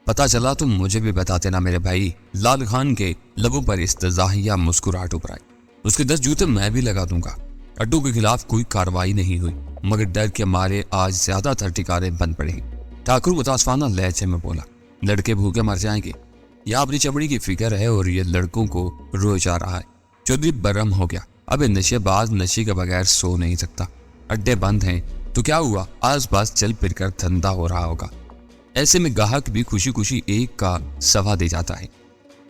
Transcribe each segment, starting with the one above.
پتا چلا تو مجھے بھی بتاتے نا میرے بھائی۔ لال خان کے لبوں پر استزاحیہ مسکراہٹ ابھر آئی۔ اس کے 10 جوتے میں بھی لگا دوں گا۔ اڈو کے خلاف کوئی کارروائی نہیں ہوئی، مگر ڈر کے مارے آج زیادہ تر ٹھکانے بند پڑے ہیں۔ ٹھاکر متاسفانہ لہجے میں بولا، لڑکے بھوکے مر جائیں گے، یہ اپنی چمڑی کی فکر ہے اور یہ لڑکوں کو روئے جا رہا ہے۔ چودھری برہم ہو گیا، اب نشے باز نشے کے بغیر سو نہیں سکتا۔ اڈے بند ہیں تو کیا ہوا، آس پاس چل پھر کر دھندا ہو رہا ہوگا۔ ایسے میں گاہک بھی خوشی خوشی ایک کا سوا دے جاتا ہے،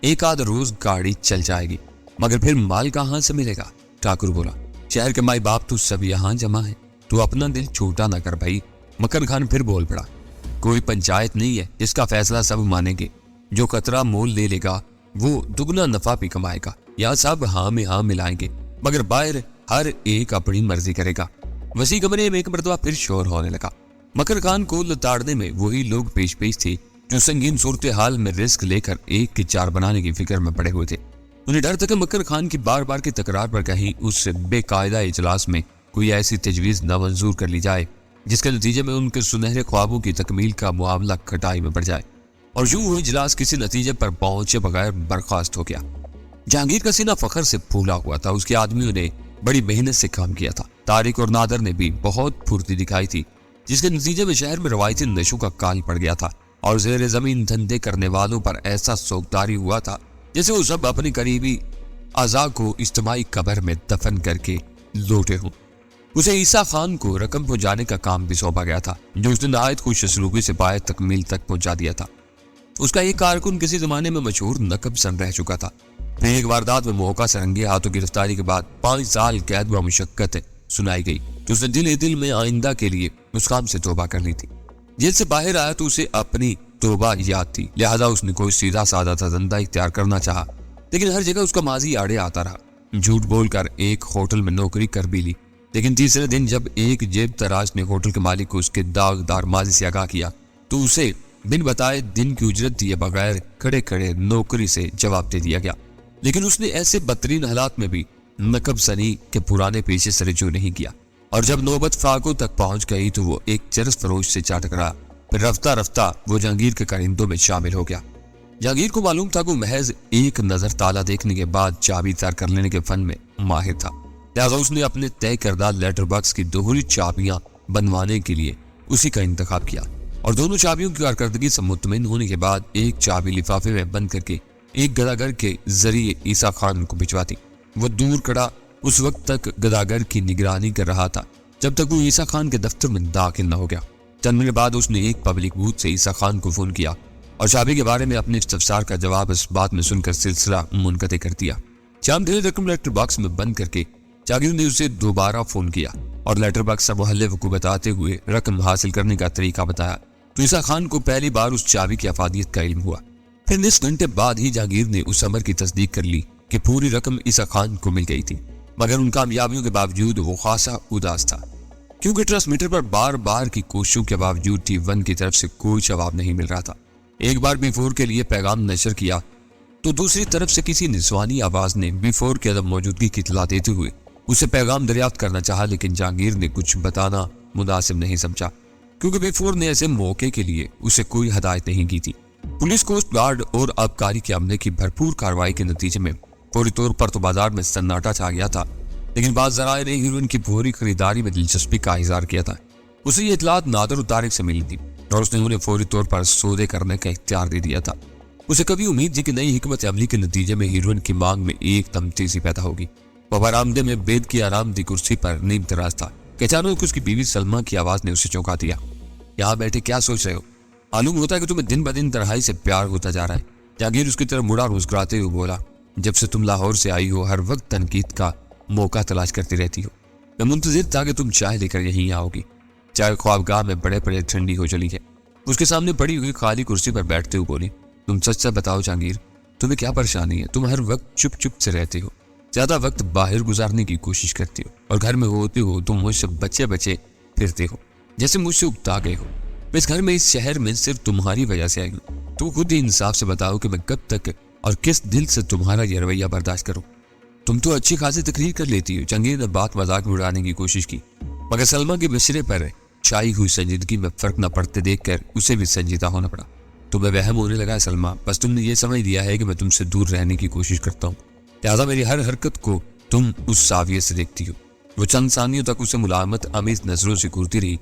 ایک آدھ روز گاڑی چل جائے گی، مگر پھر مال کہاں سے ملے گا؟ ٹھاکر بولا، شہر کے مائی باپ تو سب یہاں جمع ہے، تو اپنا دل چھوٹا نہ کر بھائی۔ مکن خان پھر بول پڑا، کوئی پنچایت نہیں ہے جس کا فیصلہ سب مانیں گے، جو قطرہ مول لے لے گا وہ دگنا نفع بھی کمائے گا، یا سب ہاں میں ہاں ملائیں گے، مگر باہر ہر ایک اپنی مرضی کرے گا۔ وسیع کمرے میں ایک مرتبہ پھر شور ہونے لگا۔ مکر خان کو لتاڑنے میں وہی لوگ پیش پیش تھے جو سنگین صورتحال میں رسک لے کر ایک کی چار بنانے کی فکر میں پڑے ہوئے تھے۔ انہیں ڈر تھا کہ مکر خان کی بار بار کی تکرار پر کہیں اس بے قاعدہ اجلاس میں کوئی ایسی تجویز نامنظور کر لی جائے جس کے نتیجے میں ان کے سنہرے خوابوں کی تکمیل کا معاملہ کھٹائی میں پڑ جائے، اور یوں وہ اجلاس کسی نتیجے پر پہنچے بغیر برخاست ہو گیا۔ جہانگیر کا سینہ فخر سے پھولا ہوا تھا، اس کے آدمیوں نے بڑی محنت سے کام کیا تھا، طارق اور نادر نے بھی بہت پھرتی دکھائی تھی، جس کے نتیجے میں شہر میں روایتی نشوں کا کال پڑ گیا تھا، اور زیر زمین دھندے کرنے والوں پر ایسا سوگداری ہوا تھا جیسے وہ سب اپنی قریبی اعضاء کو اجتماعی قبر میں دفن کر کے لوٹے ہوں۔ اسے عیسیٰ خان کو رقم پہنچانے کا کام بھی سونپا گیا تھا، جو اس نے نہایت خوش سلوکی سے پائے تکمیل تک پہنچا دیا تھا۔ اس کا ایک کارکن کسی زمانے میں مشہور نقب سن رہ چکا تھا، پھر ایک واردات میں موقع سے رنگے ہاتھوں گرفتاری کے بعد 5 سال قید و مشقت سنائی گئی، جو اس نے دل میں آئندہ کے لیے اس کام سے توبہ کر لی تھی۔ جیل سے باہر آیا تو اسے اپنی توبہ یاد تھی، لہذا اس نے کوئی سیدھا سادہ دھندا اختیار کرنا چاہا، لیکن ہر جگہ اس کا ماضی آڑے آتا رہا۔ جھوٹ بول کر ایک ہوٹل میں نوکری کر بھی لی، لیکن تیسرے دن جب ایک جیب تراش نے ہوٹل کے مالک کو اس کے داغدار ماضی سے آگاہ کیا تو اسے بن بتائے دن کی اجرت دیے بغیر کھڑے کھڑے نوکری سے جواب دے دیا گیا۔ لیکن اس نے ایسے بدترین حالات میں بھی نقب سنی کے پرانے پیشے سے رجوع نہیں کیا، اور جب نوبت فاقوں تک پہنچ گئی تو وہ ایک چرس فروش سے جا ٹکرا، پھر رفتہ رفتہ وہ جہانگیر کے کارندوں میں شامل ہو گیا۔ جہانگیر کو معلوم تھا کہ وہ محض ایک نظر تالا دیکھنے کے بعد چابی تار کر لینے کے فن میں ماہر تھا، لہذا اس نے اپنے طے کردہ لیٹر باکس کی دوہری چابیاں بنوانے کے لیے اسی کا انتخاب کیا، اور دونوں چابیوں کی کارکردگی سے مطمئن ہونے کے بعد ایک چابی لفافے میں بند کر کے ایک گداگر کے ذریعے عیسیٰ خان کو بھجوا دی۔ وہ دور کھڑا اس وقت تک گداگر کی نگرانی کر رہا تھا جب تک وہ عیسیٰ خان کے دفتر میں داخل نہ ہو گیا۔ چند منٹ بعد اس نے ایک پبلک بوتھ سے عیسیٰ خان کو فون کیا اور چابی کے بارے میں اپنے استفسار کا جواب اس بات میں سن کر سلسلہ منقطع کر دیا۔ شام ڈھیرے رقم لیٹر باکس میں بند کر کے جہانگیر نے اسے دوبارہ فون کیا اور لیٹر باکس کا محلے کو بتاتے ہوئے رقم حاصل کرنے کا طریقہ بتایا، تو عیسیٰ خان کو پہلی بار اس چابی کی افادیت کا علم ہوا۔ پھر نصف گھنٹے بعد ہی جہانگیر نے اس امر کی تصدیق کر لی کہ پوری رقم عیسیٰ خان کو مل گئی تھی، مگر ان کامیابیوں کے باوجود وہ خاصا اداس تھا، کیونکہ ٹرانسمیٹر پر بار بار کی کوششوں کے باوجود ٹی 1 کی طرف سے کوئی جواب نہیں مل رہا تھا۔ ایک بار B4 کے لیے پیغام نشر کیا تو دوسری طرف سے کسی نسوانی آواز نے B4 کی عدم موجودگی کی اطلاع دیتے ہوئے اسے پیغام دریافت کرنا چاہا، لیکن جہانگیر نے کچھ بتانا مناسب نہیں سمجھا، کیونکہ B4 نے ایسے موقع کے لیے اسے کوئی ہدایت نہیں کی تھی۔ پولیس کوسٹ گارڈ اور آبکاری کے عملے کی بھرپور کارروائی کے نتیجے میں فوری طور پر تو بازار میں سناٹا چھا گیا تھا، لیکن بعض ذرائع نے ہیروئن کی پوری خریداری میں دلچسپی کا اظہار کیا تھا۔ اسے یہ اطلاعات نادر و طارق سے ملی تھی اور اس نے انہیں فوری طور پر سودے کرنے کا اختیار دے دیا تھا۔ اسے کبھی امید تھی کہ نئی حکمت عملی کے نتیجے میں ہیروئن کی مانگ میں ایک دم تیزی پیدا ہوگی۔ وہ برآمدے میں بید کی آرام دی کرسی پر نیم تراز تھا کہ اچانک اس کی بیوی سلمہ کی آواز نے اسے چونکا دیا۔ یہاں بیٹھے کیا سوچ رہے ہو؟ معلوم ہوتا ہے کہ تمہیں دن بدن تنہائی سے پیار ہوتا جا رہا ہے۔ جہانگیر اس کی طرف مڑا مسکراتے ہوئے بولا، جب سے تم لاہور سے آئی ہو ہر وقت تنقید کا موقع تلاش کرتی رہتی ہو، میں منتظر تھا کہ تم چائے لے کر یہیں آؤ گی۔ چائے خوابگاہ میں بڑے بڑے ٹھنڈی ہو چلی ہے۔ اس کے سامنے پڑی ہوئی خالی کرسی پر بیٹھتے ہوئے بولی، تم سچ سچ بتاؤ جہانگیر، تمہیں کیا پریشانی ہے؟ تم ہر وقت چپ چپ سے رہتے ہو، زیادہ وقت باہر گزارنے کی کوشش کرتے ہو، اور گھر میں ہوتے ہو تم مجھ سے بچے بچے پھرتے ہو، جیسے مجھ سے اکتا گئے ہو۔ میں اس گھر میں اس شہر میں صرف تمہاری وجہ سے آئی ہوں۔ تو خود ہی انصاف سے بتاؤ کہ میں کب تک اور کس دل سے تمہارا یہ رویہ برداشت کروں؟ تم تو اچھی خاصی تقریر کر لیتی ہو۔ جہانگیر نے بات مذاق میں اڑانے کی کوشش کی، مگر سلمہ کے بچھڑے پر چھائی ہوئی سنجیدگی میں فرق نہ پڑتے دیکھ کر اسے بھی سنجیدہ ہونا پڑا۔ تمہیں وہم ہونے لگا ہے سلمہ، بس تم نے یہ سمجھ لیا ہے کہ میں تم سے دور رہنے کی کوشش کرتا ہوں، لہٰذا میری ہر حرکت کو تم اس زاویے سے دیکھتی ہو۔ وہ چند ثانیوں تک اسے ملامت امیز نظروں سے گھورتی رہی،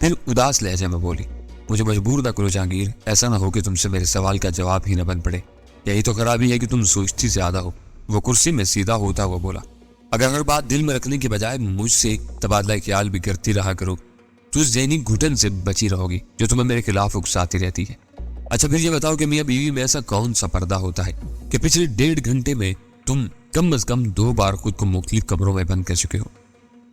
پھر اداس لہجے میں بولی، مجھے مجبور نہ کرو جہانگیر، ایسا نہ ہو کہ تم سے میرے سوال کا جواب ہی نہ بن پڑے، یہی تو خرابی ہے کہ تم سوچتی زیادہ ہو۔ وہ کرسی میں سیدھا ہوتا ہوا بولا، اگر ہر بات دل میں رکھنے کے بجائے مجھ سے تبادلہ خیال بھی کرتی رہا کرو تو اس ذہنی گھٹن سے بچی رہو گی جو تمہیں میرے خلاف اکساتی رہتی ہے۔ اچھا پھر یہ بتاؤ کہ میاں بیوی میں ایسا کون سا پردہ ہوتا ہے کہ پچھلے 1.5 گھنٹے میں تم کم از کم 2 بار خود کو مختلف کمروں میں بند کر چکے ہو؟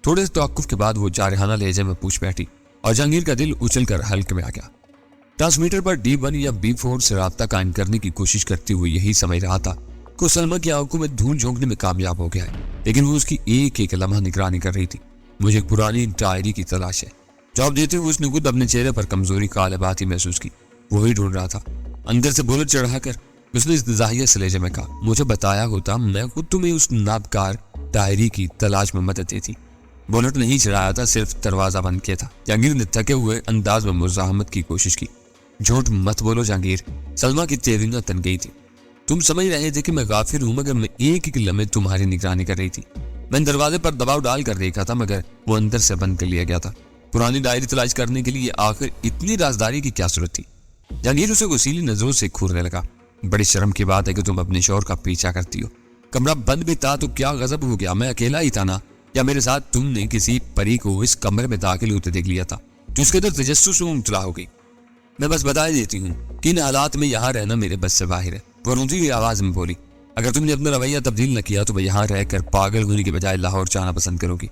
تھوڑے سے توقف کے بعد وہ جارحانہ لہجے میں پوچھ بیٹھی اور جہانگیر کا دل اچھل کر حلق میں آ گیا۔ ٹرانسمیٹر پر D1 یا B4 سے رابطہ قائم کرنے کی کوشش کرتے ہوئے یہی سمجھ رہا تھا کہ سلمہ کی آنکھوں میں دھول جھونکنے میں کامیاب ہو گیا ہے، لیکن وہ اس کی ایک ایک لمحہ نگرانی کر رہی تھی۔ مجھے ایک پرانی ڈائری کی تلاش ہے۔ جواب دیتے ہوئے اس نے خود اپنے چہرے پر کمزوری غالبات ہی محسوس کی، وہی ڈھونڈ رہا تھا۔ اندر سے بولت چڑھا کر اس نے استزاحیہ سے لہجے میں کہا، مجھے بتایا ہوتا میں خود تمہیں اس نابکار ڈائری کی تلاش میں مدد دیتی۔ بولٹ نہیں چڑھایا تھا، صرف دروازہ بند کیا تھا۔ جہانگیر نے تھکے ہوئے انداز میں مزاحمت کی کوشش کی، جھوٹ مت بولو جہانگیر، سلمہ کی تیوریاں تن گئی تھی۔ تم سمجھ رہے تھے کہ میں غافل ہوں، مگر میں ایک ایک لمحے تمہاری نگرانی کر رہی تھی۔ میں نے دروازے پر دباؤ ڈال کر دیکھا تھا، مگر وہ اندر سے بند کر لیا گیا تھا۔ پرانی ڈائری تلاش کرنے کے لیے آخر اتنی رازداری کی کیا ضرورت تھی؟ جہانگیر اسے غصیلی نظروں سے گھورنے لگا، بڑی شرم کی بات ہے کہ تم اپنے شوہر کا پیچھا کرتی ہو۔ کمرہ بند بھی تھا تو کیا غضب ہو گیا؟ میں اکیلا ہی تھا نا، یا میرے ساتھ تم نے کسی پری کو اس کمرے میں داخل ہوتے دیکھ لیا تھا جو اس کے اندر تجسس میں مبتلا ہو گئی؟ میں بس بتا دیتی ہوں کہ ان حالات میں یہاں رہنا میرے بس سے باہر ہے۔ وہ روتی ہوئی آواز میں بولی، اگر تم نے اپنا رویہ تبدیل نہ کیا تو میں یہاں رہ کر پاگل ہونے کے بجائے لاہور جانا پسند کروں گی۔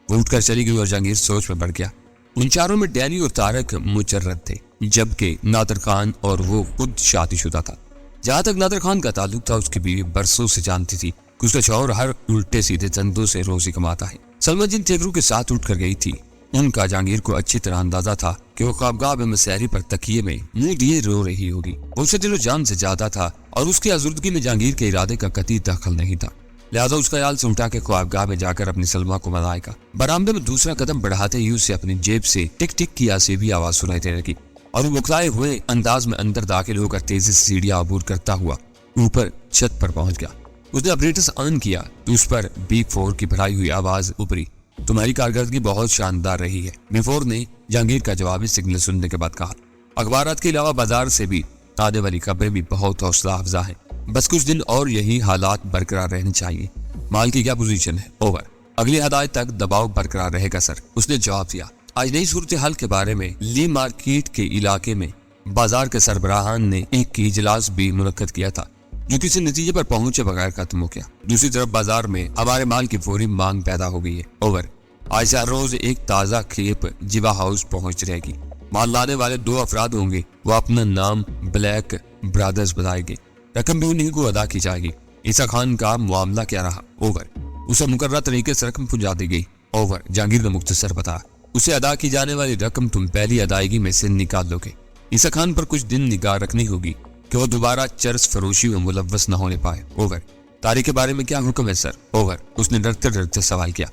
وہ اٹھ کر چلی گئی اور جہانگیر سوچ میں بڑھ گیا۔ ان چاروں میں ڈینی اور طارق مجرد تھے، جبکہ نادر خان اور وہ خود شادی شدہ تھا۔ جہاں تک نادر خان کا تعلق تھا، اس کی بیوی برسوں سے جانتی تھی کہ اس کا شوہر ہر الٹے سیدھے دھندوں سے روزی کماتا ہے۔ سلمہ جن تیوروں کے ساتھ اٹھ کر گئی تھی، ان کا جہانگیر کو اچھی طرح اندازہ تھا کہ وہ خوابگاہ میں مسحری پر تکیے میں منہ دیے رو رہی ہوگی۔ وہ اسے دل و جان سے زیادہ تھا اور اس کی آزردگی میں جہانگیر کے ارادے کا قطعی دخل نہیں تھا، لہذا اس خیال سے اٹھا کے خوابگاہ میں جا کر اپنی سلمہ کو منائے گا۔ برآمدے میں دوسرا قدم بڑھاتے ہی اسے اپنی جیب سے ٹک ٹک کی آسیبی آواز سنائی دے لگی اور وہ بکھلائے ہوئے انداز میں اندر داخل ہو کر تیزی سے سیڑھیاں عبور کرتا ہوا اوپر چھت پر پہنچ گیا۔ اس نے اپریٹس آن کیا تو اس پر B4 کی بھرائی ہوئی آواز ابھری، تمہاری کارکردگی بہت شاندار رہی ہے۔ B4 نے جہانگیر کا جوابی سگنل سننے کے بعد کہا، اخبارات کے علاوہ بازار سے بھی آنے والی خبریں بھی بہت حوصلہ افزا ہیں، بس کچھ دن اور یہی حالات برقرار رہنے چاہیے۔ مال کی کیا پوزیشن ہے؟ اوور، اگلی ہدایت تک دباؤ برقرار رہے گا سر، اس نے جواب دیا۔ آج نئی صورتحال کے بارے میں لی مارکیٹ کے علاقے میں بازار کے سربراہان نے ایک اجلاس بھی منعقد کیا تھا جو کسی نتیجے پر پہنچے بغیر ختم ہو گیا۔ دوسری طرف بازار میں ہمارے مال کی فوری مانگ پیدا ہو گئی ہے۔ اوور، آج سے ہر روز ایک تازہ کھیپ جیوا ہاؤس پہنچ رہے گی۔ مال لانے والے 2 افراد ہوں گے، وہ اپنا نام بلیک برادرز بتائیں گے، رقم بھی انہیں کو ادا کی جائے گی۔ عیسیٰ خان کا معاملہ کیا رہا؟ اوور، اسے مقررہ طریقے سے رقم پہنچا دی گئی۔ اوور، جہانگیر نے مختصر بتایا، اسے ادا کی جانے والی رقم تم پہلی ادائیگی میں سے نکال لو گے۔ عیسیٰ خان پر کچھ دن نگاہ رکھنی ہوگی کہ وہ دوبارہ چرس فروشی میں ملوث نہ ہونے پائے۔ اوور، تاریخ کے بارے میں کیا حکم ہے سر؟ اوور، اس نے ڈرتے ڈرتے سوال کیا۔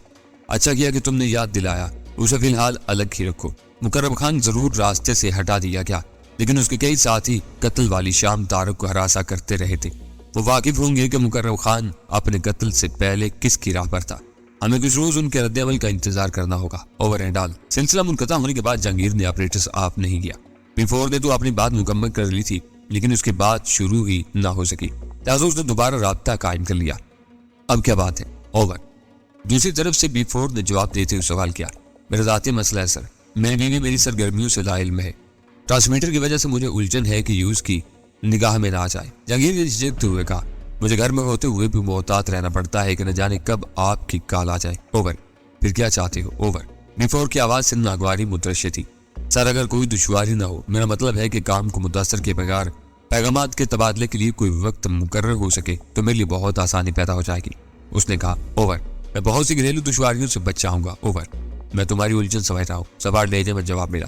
اچھا کیا کہ تم نے یاد دلایا، اسے فی الحال الگ ہی رکھو۔ مقرب خان ضرور راستے سے ہٹا دیا گیا، لیکن اس کے کئی ساتھی قتل والی شام طارق کو ہراساں کرتے رہے تھے۔ وہ واقف ہوں گے کہ مقرب خان اپنے قتل سے پہلے کس کی راہ پر تھا۔ ہمیں کچھ روز ان کے رد عمل کا انتظار کرنا ہوگا۔ Over and all. سلسلہ منقطع ہونے کے بعد جہانگیر نے آپریٹرز آف نہیں کیا۔ B4 نے تو اپنی بات مکمل کر لی تھی، لیکن اس کی بات شروع ہی نہ ہو سکی، لہٰذا اس نے دوبارہ رابطہ قائم کر لیا۔ اب کیا بات ہے؟ اوور، دوسری طرف سے B4 نے جواب دیتے ہوئے سوال کیا۔ میرا ذاتی مسئلہ ہے سر، میری بیوی میری سرگرمیوں سے لا علم ہے، ٹرانسمیٹر کی وجہ سے مجھے الجھن ہے کہ یوز کی نگاہ میں نہ آ جائے۔ جہانگیر نے جھجکتے ہوئے کہا، مجھے گھر میں ہوتے ہوئے بھی محتاط رہنا پڑتا ہے کہ نہ جانے کب آپ کی کال آ جائے۔ اوور، پھر کیا چاہتے ہو؟ اوور، B4 کی آواز سے ناگواری مترشح تھی۔ سر اگر کوئی دشواری نہ ہو، میرا مطلب ہے کہ کام کو متاثر کے بغیر پیغامات کے تبادلے کے لیے کوئی وقت مقرر ہو سکے تو میرے لیے بہت آسانی پیدا ہو جائے گی۔ اس نے کہا، اوور، میں بہت سی گھریلو دشواریوں سے بچ جاؤں گا۔ اوور، میں تمہاری الجھن سمجھ رہا ہوں۔ سوال لہجے میں جواب ملا،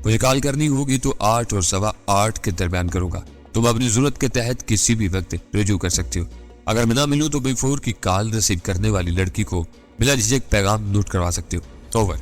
مجھے کال کرنی ہوگی تو 8 اور 8:15 کے درمیان کروں گا۔ تم اپنی ضرورت کے تحت کسی بھی وقت رجوع کر سکتے ہو۔ اگر میں نہ ملوں تو B4 کی کال ریسیو کرنے والی لڑکی کو بلا جھجک پیغام نوٹ کروا سکتے ہو۔ اوور،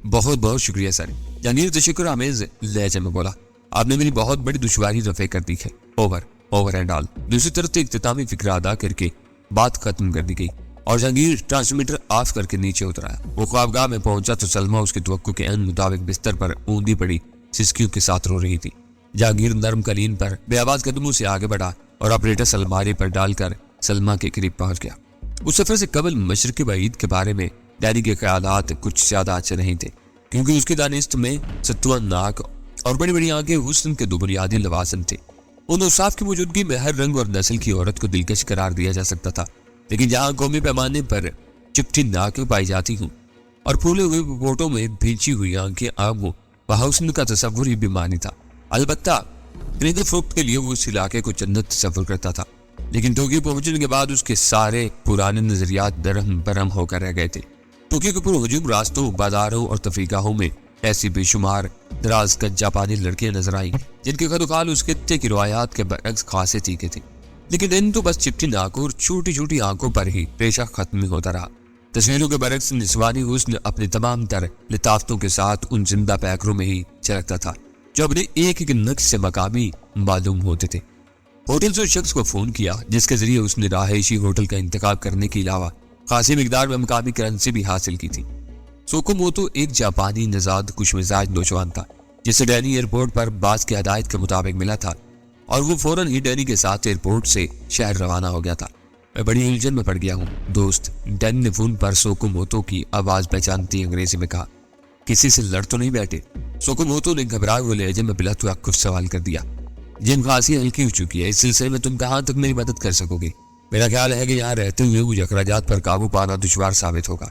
بہت بہت شکریہ سر، جہانگیر تشکر آمیز لہجے میں بولا۔ آپ نے میری بہت بڑی دشواری رفع کر دی ہے. Over and all. دوسری طرف اختتامی فکر ادا کر کے بات ختم کر دی گئی اور جہانگیر ٹرانسمیٹر آف کر کے نیچے اترا. وہ خوابگاہ میں پہنچا تو سلمہ اس کے توقع کے عین مطابق بستر پر اوندی پڑی سسکیوں کے ساتھ رو رہی تھی. جہانگیر نرم قالین پر بے آواز قدموں سے آگے بڑھا اور آپریٹر الماری پر ڈال کر سلمہ کے قریب پہنچ گیا. اس سفر سے قبل مشرق بعید کے بارے میں ڈیڈی کے خیالات کچھ زیادہ اچھے نہیں تھے، کیونکہ اس کی دانست میں ستوا ناک اور بڑی بڑی آنکھیں حسن کے دو بنیادی لوازم تھے. ان اوصاف کی موجودگی میں ہر رنگ اور نسل کی عورت کو دلکش قرار دیا جا سکتا تھا، لیکن جہاں قومی پیمانے پر چپٹی ناکیں پائی جاتی ہوں اور پھولے ہوئے پوٹوں میں بھیجی ہوئی آنکھیں عام ہوں، وہاں حسن کا تصور ہی بیمانی تھا. البتہ خرید فروخت کے لیے وہ اس علاقے کو جنت تصور کرتا تھا، لیکن ٹوکیو پہنچنے کے بعد اس کے سارے پرانے نظریات درہم برہم ہو کر رہ گئے تھے. ٹوکیو کے پر ہجوم راستوں، بازاروں اور تفریحگاہوں میں ایسی بے شمار دراز کد جاپانی لڑکیاں نظر آئیں جن کے خد و خال اس خطے کی روایات کے برعکس خاصے تیکھے تھے، لیکن ان تو بس چپٹی ناکوں اور چھوٹی چھوٹی آنکھوں پر ہی پیشہ ختم ہوتا رہا. تصویروں کے برعکس نسوانی حسن اپنے تمام تر لطافتوں کے ساتھ ان زندہ پیکروں میں ہی چلکتا تھا جو اپنے ایک ایک نقش سے مقامی معلوم ہوتے تھے. ہوٹل سے اس شخص کو فون کیا جس کے ذریعے اس نے رہائشی ہوٹل کا انتخاب کرنے کے علاوہ خاصی مقدار میں مقامی کرنسی بھی حاصل کی تھی. سوکوموتو ایک جاپانی نژاد خوش مزاج نوجوان تھا جسے ڈینی ایئرپورٹ پر باس کی ہدایت کے مطابق ملا تھا اور وہ فوراً ہی ڈینی کے ساتھ ایئرپورٹ سے شہر روانہ ہو گیا تھا. میں بڑی الجھن میں پڑ گیا ہوں دوست، ڈینی نے فون پر سوکوموتو کی آواز پہچانتی انگریزی میں کہا. کسی سے لڑ تو نہیں بیٹھے؟ سوکوموتو نے گھبرائے ہوئے لہجے میں بلا توقف سوال کر دیا. جن خاصی ہلکی ہو چکی ہے، اس سلسلے میں تم کہاں تک میری مدد کر سکو گے؟ میرا خیال ہے کہ یہاں رہتے ہوئے مجھے اخراجات پر قابو پانا دشوار ثابت ہوگا.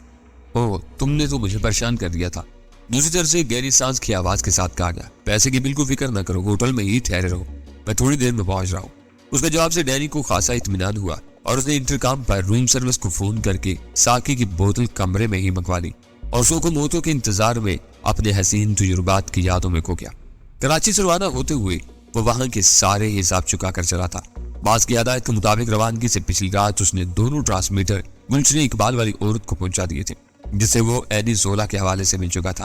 اوہ، تم نے تو مجھے پریشان کر دیا تھا. دوسری طرف سے گہری سانس کی آواز کے ساتھ کہا گیا. پیسے کی بالکل فکر نہ کرو، ہوٹل میں ہی ٹھہرے رہو، میں تھوڑی دیر میں پہنچ رہا ہوں. اس کے جواب سے ڈینی کو خاصا اطمینان ہوا اور اس نے انٹرکام پر روم سروس کو فون کر کے ساکی کی بوتل کمرے میں ہی منگوا لی اور سوکوموتو کے انتظار میں اپنے حسین تجربات کی یادوں میں کھو گیا. کراچی سے روانہ ہوتے ہوئے وہ وہاں کے سارے حساب چکا کر چلا تھا. باس کی ہدایت کے مطابق روانگی سے پچھلی رات اس نے دونوں ٹرانسمیٹر گلشن اقبال والی عورت کو پہنچا دیے تھے جس سے وہ ایڈی زولا کے حوالے سے مل چکا تھا.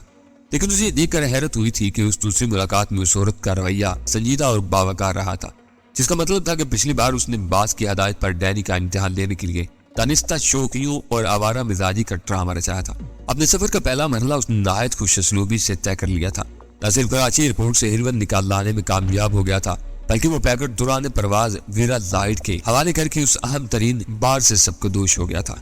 لیکن اسے یہ دیکھ کر حیرت ہوئی تھی کہ اس دوسری ملاقات میں اس عورت کا رویہ سنجیدہ اور باوقار رہا تھا، جس کا مطلب تھا کہ پچھلی بار اس نے باس کی ہدایت پر ڈینی کا امتحان لینے کے لیے دانستہ شوقیوں اور آوارہ مزاجی کا ڈرامہ رچایا تھا. اپنے سفر کا پہلا مرحلہ اس نے نہایت خوش اسلوبی سے طے کر لیا تھا. نہ صرف کراچی ایئرپورٹ سے ہیروین نکال لانے میں کامیاب ہو گیا تھا بلکہ وہ پیکٹ دوران پرواز ویرا لائٹ کے حوالے کر کے اس اہم ترین بار سے سب کو دوش ہو گیا تھا.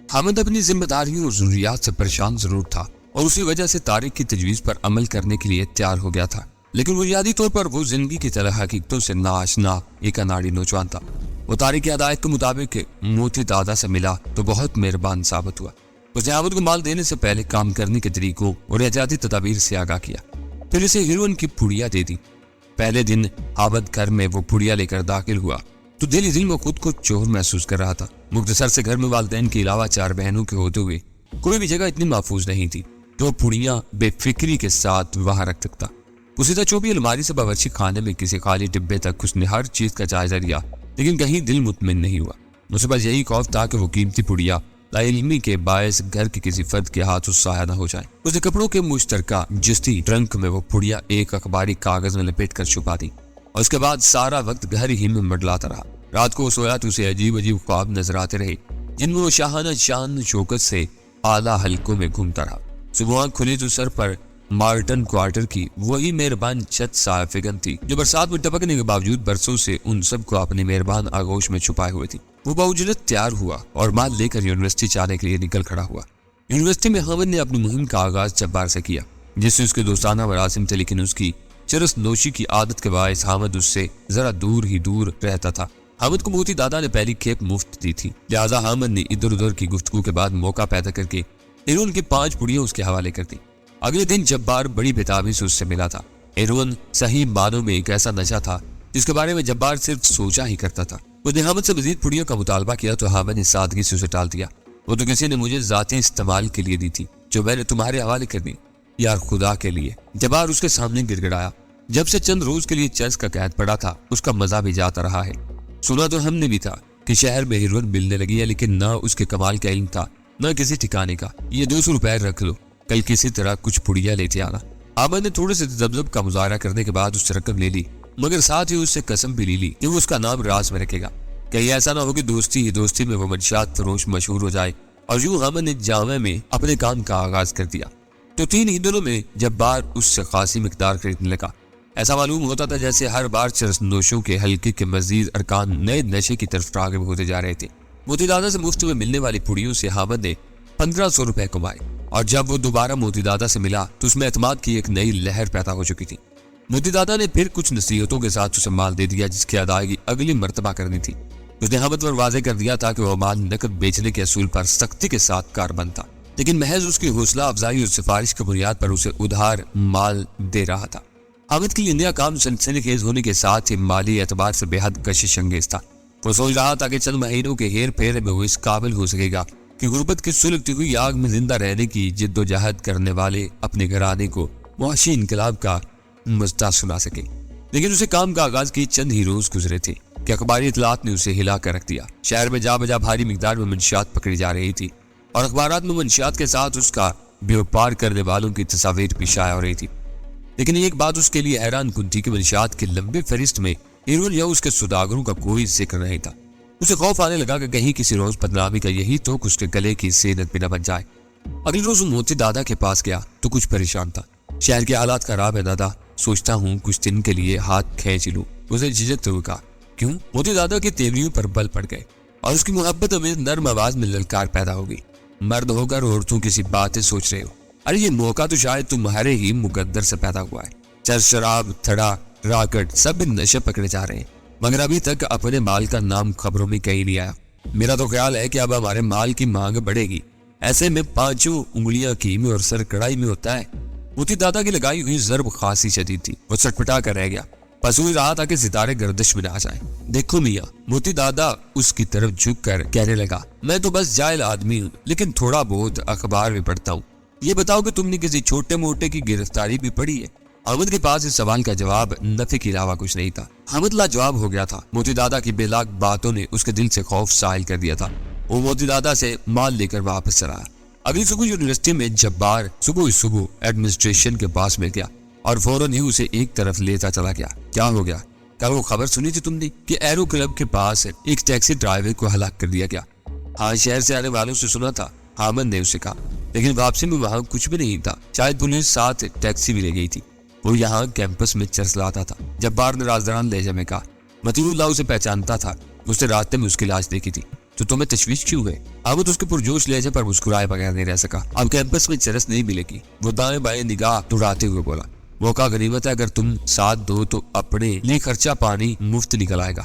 حامد اپنی ذمہ داریوں اور ضروریات سے پریشان ضرور تھا اور اسی وجہ سے طارق کی تجویز پر عمل کرنے کے لیے تیار ہو گیا تھا، لیکن بنیادی طور پر وہ زندگی کی طرح حقیقتوں سے ناآشنا ایک اناڑی نوجوان تھا. وہ طارق کی ہدایت کے مطابق موتی دادا سے ملا تو بہت مہربان ثابت ہوا. اس نے حامد کو مال دینے سے پہلے کام کرنے کے طریقوں اور احتیاطی تدابیر سے آگاہ کیا، پھر اسے ہیروئن کی پڑیا دے دی. پہلے دن حامد گھر میں وہ پڑیا لے کر داخل ہوا تو دل ہی دل میں خود کو چور محسوس کر رہا تھا. مختصر سے گھر میں والدین کے علاوہ 4 بہنوں کے ہوتے ہوئے کوئی بھی جگہ اتنی محفوظ نہیں تھی جو پڑیاں بے فکری کے ساتھ وہاں رکھ سکتا. اسی طرح چوبی الماری سے باورچی خانے میں کسی خالی ڈبے تک اس نے ہر چیز کا جائزہ لیا، لیکن کہیں دل مطمئن نہیں ہوا. اسے بس یہی خوف تھا کہ وہ قیمتی پڑیا لاعلمی کے باعث گھر کے کسی فرد کے ہاتھ ضائع نہ ہو جائے. اس نے کپڑوں کے مشترکہ جستی ٹرنک میں وہ پڑیا ایک اخباری کاغذ میں لپیٹ کر چھپا دی اور اس کے بعد سارا وقت گھر ہی میں مڈلاتا رہا. رات کو سویا تو اسے عجیب عجیب خواب نظر آتے رہے جن میں وہ شاہانہ شان شوکت سے اعلیٰ حلقوں میں گھومتا رہا. صبح آنکھ کھلی تو سر پر مارٹن کوارٹر کی وہی مہربان چھت صافگن تھی جو برسات میں ٹپکنے کے باوجود برسوں سے ان سب کو اپنے مہربان آغوش میں چھپائے ہوئے تھی. وہ باوجود تیار ہوا اور مال لے کر یونیورسٹی جانے کے لیے نکل کھڑا ہوا. یونیورسٹی میں حامد نے اپنی مہم کا آغاز جبار سے کیا جس سے اس کے دوستانہ مراسم تھے، لیکن اس کی چرس نوشی کی عادت کے باعث حامد اس سے ذرا دور ہی دور رہتا تھا. حامد کو موتی دادا نے پہلی کھیپ مفت دی تھی، لہٰذا حامد نے ادھر ادھر کی گفتگو کے بعد موقع پیدا کر کے ایرون کی 5 پڑیاں اس کے حوالے کر دی. اگلے دن جبار بڑی بےتابی سے اس سے ملا تھا. ایرون صحیح معنوں میں ایک ایسا نشہ تھا جس کے بارے میں جبار صرف سوچا ہی کرتا تھا. اس نے حامد سے مزید پڑیوں کا مطالبہ کیا تو حامد نے سادگی سے اسے ٹال دیا. وہ تو کسی نے مجھے ذاتی استعمال کے لیے دی تھی جو میں نے تمہارے حوالے کر دی. یار خدا کے لیے. جبار اس کے سامنے گر گڑایا. جب سے چند روز کے لیے چرس کا قید پڑا تھا اس کا مزہ بھی جاتا رہا ہے. سنا تو ہم نے بھی تھا کہ شہر میں ہیروئن ملنے لگی ہے، لیکن نہ اس کے کمال کا علم تھا نہ کسی ٹھکانے کا. یہ 200 روپے رکھ لو، کل کسی طرح کچھ پڑیا لیتے آنا. احمد نے تھوڑے سے تذبذب کا مظاہرہ کرنے کے بعد اس سے رقم لے لی، مگر ساتھ ہی اس سے قسم بھی لی کہ وہ اس کا نام راز میں رکھے گا، کہیں ایسا نہ ہو کہ دوستی ہی دوستی میں وہ منشیات فروش مشہور ہو جائے۔ اور یوں احمد نے جامع میں اپنے کام کا آغاز کر دیا۔ تو 3 ہی دنوں میں جبار اس سے خاصی مقدار خریدنے لگا۔ ایسا معلوم ہوتا تھا جیسے ہر بار چرس نوشوں کے حلقے کے مزید ارکان نئے نشے کی طرف راغب ہوتے جا رہے تھے۔ موتی دادا سے مفت میں ملنے والی پڑیوں سے احمد نے 1500 روپے کمائے، اور جب وہ دوبارہ موتی دادا سے ملا تو اس میں اعتماد کی ایک نئی لہر پیدا ہو چکی تھی۔ موتی دادا نے پھر کچھ نصیحتوں کے ساتھ اسے مال دے دیا جس کی ادائیگی اگلی مرتبہ کرنی تھی۔ اس نے احمد پر واضح کر دیا تھا کہ وہ مال نقد بیچنے کے اصول پر سختی کے ساتھ کاربند تھا، لیکن محض اس کی حوصلہ افزائی اور سفارش کی بنیاد پر اسے ادھار مال دے رہا تھا۔ حامد کے لیے نیا کام سنسنی خیز ہونے کے ساتھ ہی مالی اعتبار سے بے حد کشش انگیز تھا۔ وہ سوچ رہا تھا کہ چند مہینوں کے ہیر پھیرے میں وہ اس قابل ہو سکے گا کہ غربت کی سلگتی ہوئی آگ میں زندہ رہنے کی جد و جہد کرنے والے اپنے گھرانے کو معاشی انقلاب کا مزدہ سنا سکے۔ لیکن اسے کام کا آغاز کی چند ہی روز گزرے تھے کہ اخباری اطلاعات نے اسے ہلا کر رکھ دیا۔ شہر میں جا بجا بھاری مقدار میں منشیات پکڑی جا رہی تھی، اور اخبارات میں منشیات کے ساتھ اس کا بیوپار کرنے والوں کی تصاویر بھی شائع ہو رہی تھی۔ لیکن ایک بات اس کے لیے حیران کن تھی کہ منشیات کے لمبے فہرست میں ہیرون یا اس کے سوداگروں کا کوئی ذکر نہیں تھا۔ اسے خوف آنے لگا کہ کہیں کسی روز بدنامی کا یہی تو اس کے گلے کی زینت بھی نہ بن جائے۔ اگلے روز وہ موتی دادا کے پاس گیا تو کچھ پریشان تھا۔ شہر کے حالات خراب ہے دادا، سوچتا ہوں کچھ دن کے لیے ہاتھ کھینچ لوں۔ اسے جھجکتے ہوئے کہا۔ کیوں؟ موتی دادا کے تیوریوں پر بل پڑ گئے اور اس کی محبت میں نرم آواز میں للکار پیدا ہو گئی۔ مرد ہو کر عورتوں کسی باتیں سوچ رہے ہو؟ ارے یہ موقع تو شاید تمہارے ہی مقدر سے پیدا ہوا ہے۔ چرس، شراب، تھڑا، راکٹ سب نشے پکڑے جا رہے ہیں، مگر ابھی تک اپنے مال کا نام خبروں میں کہیں نہیں آیا۔ میرا تو خیال ہے کہ اب ہمارے مال کی مانگ بڑھے گی، ایسے میں 5 انگلیاں کیمے اور سر کڑائی میں ہوتا ہے۔ موتی دادا کی لگائی ہوئی ضرب خاصی شدید تھی، وہ چٹپٹا کر رہ گیا، بس وہی رہا تھا کہ ستارے گردش میں نہ آ جائیں۔ دیکھو میاں، موتی دادا اس کی طرف جھک کر کہنے لگا، میں تو بس جاہل آدمی ہوں، لیکن تھوڑا بہت اخبار بھی پڑھتا ہوں۔ یہ بتاؤ کہ تم نے کسی چھوٹے موٹے کی گرفتاری بھی پڑھی ہے؟ حامد کے پاس اس سوال کا جواب نفی کے علاوہ کچھ نہیں تھا۔ حامد لاجواب ہو گیا تھا۔ موتی دادا کی بے لاگ باتوں نے اس کے دل سے خوف سائل کر دیا تھا۔ وہ موتی دادا سے مال لے کر واپس چلا۔ اگلی صبح یونیورسٹی میں جبار صبح ایڈمنسٹریشن کے پاس مل گیا اور فوراً ہی اسے ایک طرف لیتا چلا گیا۔ کیا ہو گیا؟ کل وہ خبر سنی تھی تم نے کہ ایرو کلب کے پاس ایک ٹیکسی ڈرائیور کو ہلاک کر دیا گیا؟ ہاں، شہر سے آنے والوں سے سنا تھا، حامد نے اسے کہا، لیکن واپسی میں وہاں کچھ بھی نہیں تھا، شاید پولیس ساتھ ٹیکسی بھی لے گئی تھی۔ وہ یہاں کیمپس میں چرس لاتا تھا۔ جبار نے رازداران لہجے میں کہا، مطیع اللہ اسے پہچانتا تھا، اس نے راستے میں اس کی لاش دیکھی تھی۔ تو تمہیں تشویش کیوں ہے؟ حامد اس کے پرجوش لہجے پر مسکرائے بغیر نہیں رہ سکا۔ اب کیمپس میں چرس نہیں ملے گی، وہ دائیں بائیں نگاہ دوڑاتے ہوئے بولا۔ موقع غنیمت ہے، اگر تم ساتھ دو تو اپنے لیے خرچہ پانی مفت نکل آئے گا۔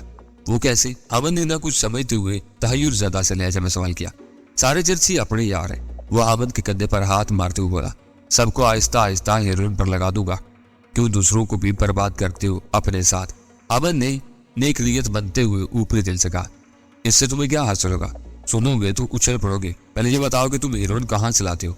وہ کیسے؟ حامد نے نہ کچھ سمجھتے ہوئے تحیر زدہ سے لہجے میں سوال کیا۔ سارے چرسی اپنے یار ہیں، وہ حامد کے کندھے پر ہاتھ مارتے ہوئے بولا۔ سب کو آہستہ آہستہ ہیروئن پر لگا دوں گا، کیوں دوسروں کو بھی برباد کرتے ہو اپنے ساتھ؟ حامد نے نیک نیت بنتے ہوئے اوپری دل سے کہا، اس سے تمہیں کیا حاصل ہوگا؟ سنو گے تو اچھل پڑو گے، پہلے یہ بتاؤ کہ تم ہیروئن کہاں سے لاتے ہو؟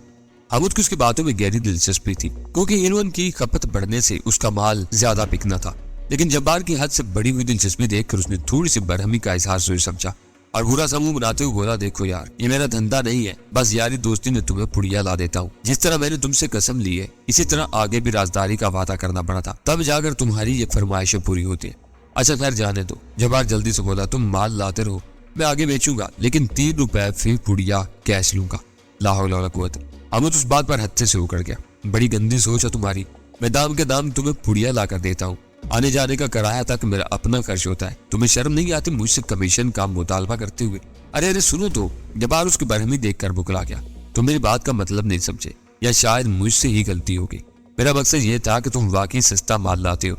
حامد کی اس کی باتوں میں گہری دلچسپی تھی، کیونکہ ہیروئن کی کھپت بڑھنے سے اس کا مال زیادہ بکنا تھا، لیکن جبار کی حد سے بڑی ہوئی دلچسپی دیکھ کر اس نے تھوڑی سی برہمی کا اظہار ضرور سمجھا اور برا سا منہ بناتے ہوئے بولا، دیکھو یار، یہ میرا دھندا نہیں ہے، بس یاری دوستی میں تمہیں پڑیا لا دیتا ہوں۔ جس طرح میں نے تم سے قسم لی ہے، اسی طرح آگے بھی رازداری کا وعدہ کرنا پڑا تھا، تب جا کر تمہاری یہ فرمائشیں پوری ہوتی ہیں۔ اچھا خیر جانے دو، جبار جلدی سے بولا، تم مال لاتے رہو، میں آگے بیچوں گا، لیکن 3 روپے فی پڑیا کیش لوں گا۔ لا حول ولا قوت۔ حامد اس بات پر ہتھے سے اکڑ گیا، بڑی گندی سوچ ہے تمہاری، میں دام کے دام تمہیں پڑیا لا کر دیتا ہوں، آنے جانے کا کرایہ تک میرا اپنا خرچ ہوتا ہے، تمہیں شرم نہیں آتی مجھ سے کمیشن کا مطالبہ کرتے ہوئے؟ ارے سنو تو، جبار اس کی برہمی دیکھ کر بکلا گیا، تم میری بات کا مطلب نہیں سمجھے، یا شاید مجھ سے ہی غلطی ہوگی، میرا مقصد یہ تھا کہ تم واقعی سستا مال لاتے ہو،